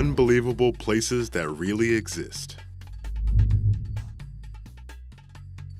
Unbelievable places that really exist.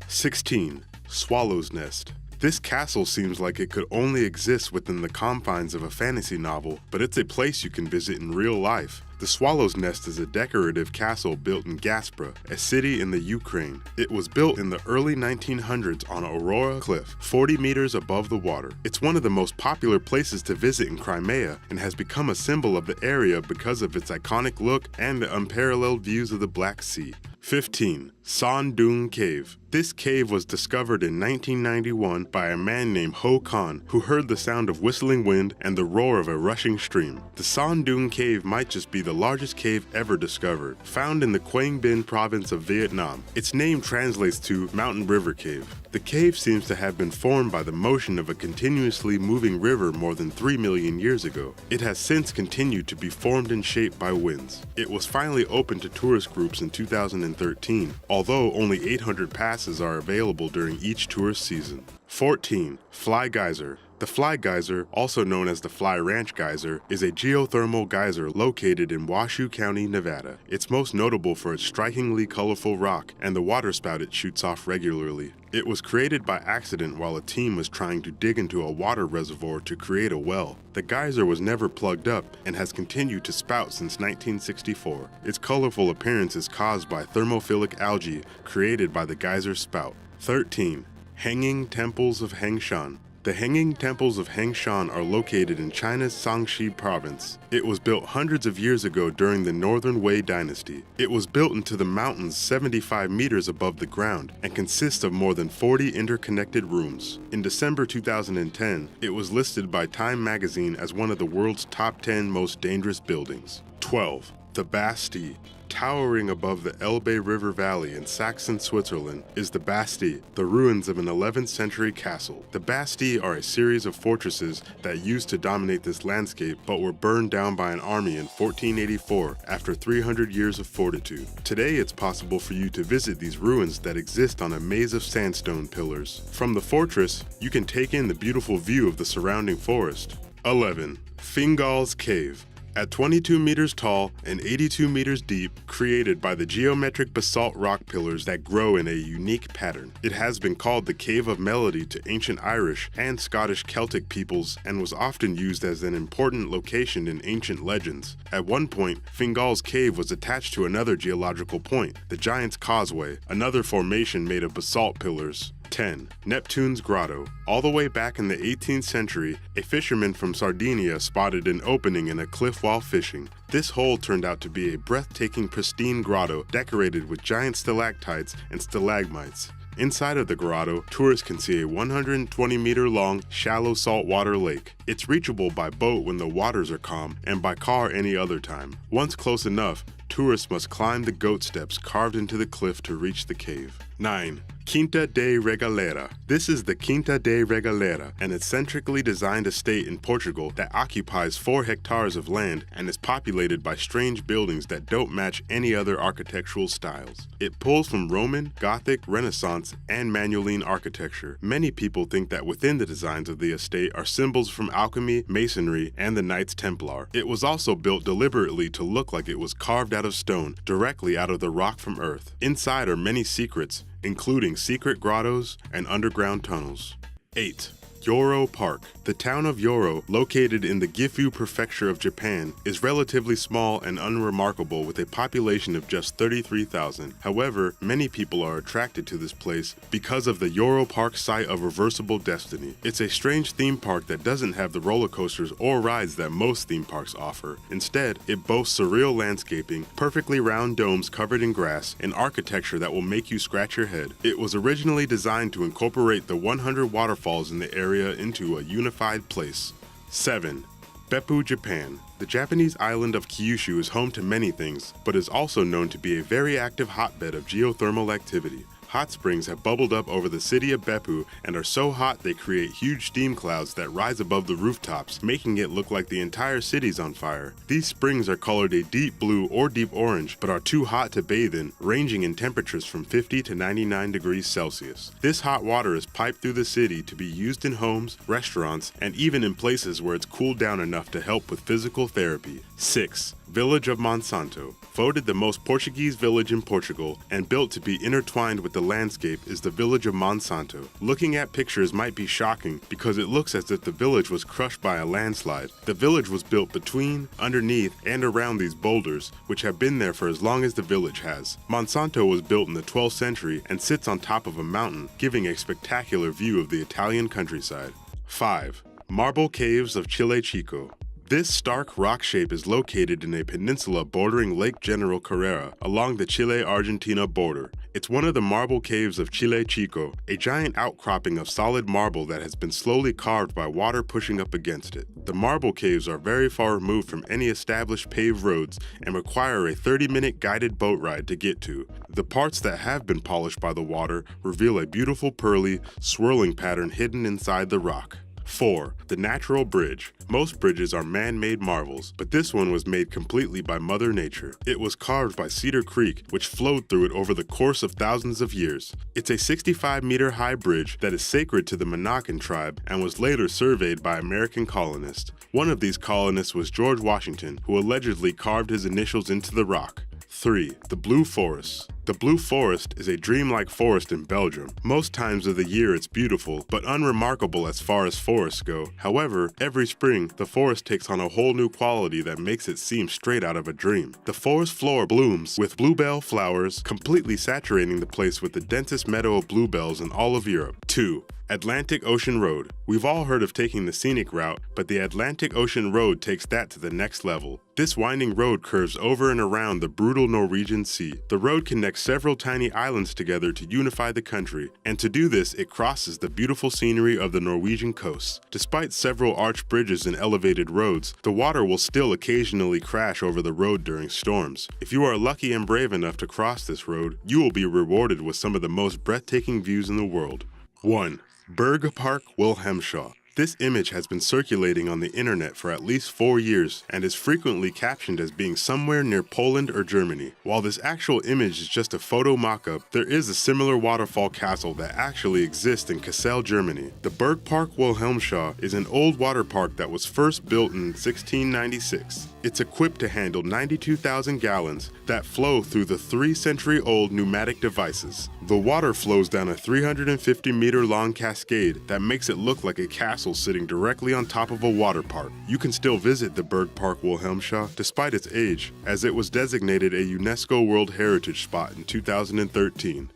16. Swallow's Nest. This castle seems like it could only exist within the confines of a fantasy novel, but it's a place you can visit in real life. The Swallow's Nest is a decorative castle built in Gaspra, a city in the Ukraine. It was built in the early 1900s on Aurora Cliff, 40 meters above the water. It's one of the most popular places to visit in Crimea and has become a symbol of the area because of its iconic look and the unparalleled views of the Black Sea. 15. Sondung Cave. This cave was discovered in 1991 by a man named Ho Khan, who heard the sound of whistling wind and the roar of a rushing stream. The Sondung Cave might just be the largest cave ever discovered, found in the Quang Binh province of Vietnam. Its name translates to Mountain River Cave. The cave seems to have been formed by the motion of a continuously moving river more than 3 million years ago. It has since continued to be formed and shaped by winds. It was finally opened to tourist groups in 2013, although only 800 passes are available during each tourist season. 14. Fly Geyser. The Fly Geyser, also known as the Fly Ranch Geyser, is a geothermal geyser located in Washoe County, Nevada. It's most notable for its strikingly colorful rock and the waterspout it shoots off regularly. It was created by accident while a team was trying to dig into a water reservoir to create a well. The geyser was never plugged up and has continued to spout since 1964. Its colorful appearance is caused by thermophilic algae created by the geyser spout. 13. Hanging Temples of Hengshan. The Hanging Temples of Hengshan are located in China's Shaanxi province. It was built hundreds of years ago during the Northern Wei dynasty. It was built into the mountains 75 meters above the ground and consists of more than 40 interconnected rooms. In December 2010, it was listed by Time magazine as one of the world's top 10 most dangerous buildings. 12. The Bastille. Towering above the Elbe River Valley in Saxon, Switzerland, is the Bastille, the ruins of an 11th century castle. The Bastille are a series of fortresses that used to dominate this landscape but were burned down by an army in 1484 after 300 years of fortitude. Today it's possible for you to visit these ruins that exist on a maze of sandstone pillars. From the fortress, you can take in the beautiful view of the surrounding forest. 11. Fingal's Cave. At 22 meters tall and 82 meters deep, created by the geometric basalt rock pillars that grow in a unique pattern. It has been called the Cave of Melody to ancient Irish and Scottish Celtic peoples and was often used as an important location in ancient legends. At one point, Fingal's Cave was attached to another geological point, the Giant's Causeway, another formation made of basalt pillars. 10. Neptune's Grotto. All the way back in the 18th century, a fisherman from Sardinia spotted an opening in a cliff while fishing. This hole turned out to be a breathtaking, pristine grotto decorated with giant stalactites and stalagmites. Inside of the grotto, tourists can see a 120-meter-long, shallow saltwater lake. It's reachable by boat when the waters are calm and by car any other time. Once close enough, tourists must climb the goat steps carved into the cliff to reach the cave. 9. Quinta de Regalera. This is the Quinta de Regalera, an eccentrically designed estate in Portugal that occupies 4 hectares of land and is populated by strange buildings that don't match any other architectural styles. It pulls from Roman, Gothic, Renaissance, and Manueline architecture. Many people think that within the designs of the estate are symbols from alchemy, masonry, and the Knights Templar. It was also built deliberately to look like it was carved out of stone, directly out of the rock from Earth. Inside are many secrets, including secret grottos and underground tunnels. 8. Yoro Park. The town of Yoro, located in the Gifu Prefecture of Japan, is relatively small and unremarkable with a population of just 33,000. However, many people are attracted to this place because of the Yoro Park site of reversible destiny. It's a strange theme park that doesn't have the roller coasters or rides that most theme parks offer. Instead, it boasts surreal landscaping, perfectly round domes covered in grass, and architecture that will make you scratch your head. It was originally designed to incorporate the 100 waterfalls in the area into a unified place. 7. Beppu, Japan. The Japanese island of Kyushu is home to many things, but is also known to be a very active hotbed of geothermal activity. Hot springs have bubbled up over the city of Beppu and are so hot they create huge steam clouds that rise above the rooftops, making it look like the entire city's on fire. These springs are colored a deep blue or deep orange, but are too hot to bathe in, ranging in temperatures from 50 to 99 degrees Celsius. This hot water is piped through the city to be used in homes, restaurants, and even in places where it's cooled down enough to help with physical therapy. 6. Village of Monsanto. Voted the most Portuguese village in Portugal and built to be intertwined with the landscape is the village of Monsanto. Looking at pictures might be shocking because it looks as if the village was crushed by a landslide. The village was built between, underneath, and around these boulders, which have been there for as long as the village has. Monsanto was built in the 12th century and sits on top of a mountain, giving a spectacular view of the Italian countryside. 5. Marble Caves of Chile Chico. This stark rock shape is located in a peninsula bordering Lake General Carrera along the Chile-Argentina border. It's one of the marble caves of Chile Chico, a giant outcropping of solid marble that has been slowly carved by water pushing up against it. The marble caves are very far removed from any established paved roads and require a 30-minute guided boat ride to get to. The parts that have been polished by the water reveal a beautiful pearly, swirling pattern hidden inside the rock. 4. The Natural Bridge. Most bridges are man-made marvels, but this one was made completely by Mother Nature. It was carved by Cedar Creek, which flowed through it over the course of thousands of years. It's a 65-meter-high bridge that is sacred to the Monacan tribe and was later surveyed by American colonists. One of these colonists was George Washington, who allegedly carved his initials into the rock. 3. The Blue Forest. The Blue Forest is a dreamlike forest in Belgium. Most times of the year it's beautiful, but unremarkable as far as forests go. However, every spring, the forest takes on a whole new quality that makes it seem straight out of a dream. The forest floor blooms with bluebell flowers, completely saturating the place with the densest meadow of bluebells in all of Europe. 2. Atlantic Ocean Road. We've all heard of taking the scenic route, but the Atlantic Ocean Road takes that to the next level. This winding road curves over and around the brutal Norwegian Sea. The road connects several tiny islands together to unify the country, and to do this, it crosses the beautiful scenery of the Norwegian coast. Despite several arched bridges and elevated roads, the water will still occasionally crash over the road during storms. If you are lucky and brave enough to cross this road, you will be rewarded with some of the most breathtaking views in the world. 1. Bergpark Wilhelmshaw. This image has been circulating on the internet for at least 4 years and is frequently captioned as being somewhere near Poland or Germany. While this actual image is just a photo mock-up, there is a similar waterfall castle that actually exists in Kassel, Germany. The Bergpark Wilhelmshaw is an old water park that was first built in 1696. It's equipped to handle 92,000 gallons that flow through the 3-century-old pneumatic devices. The water flows down a 350-meter-long cascade that makes it look like a castle sitting directly on top of a water park. You can still visit the Bergpark Wilhelmshaw despite its age, as it was designated a UNESCO World Heritage Spot in 2013.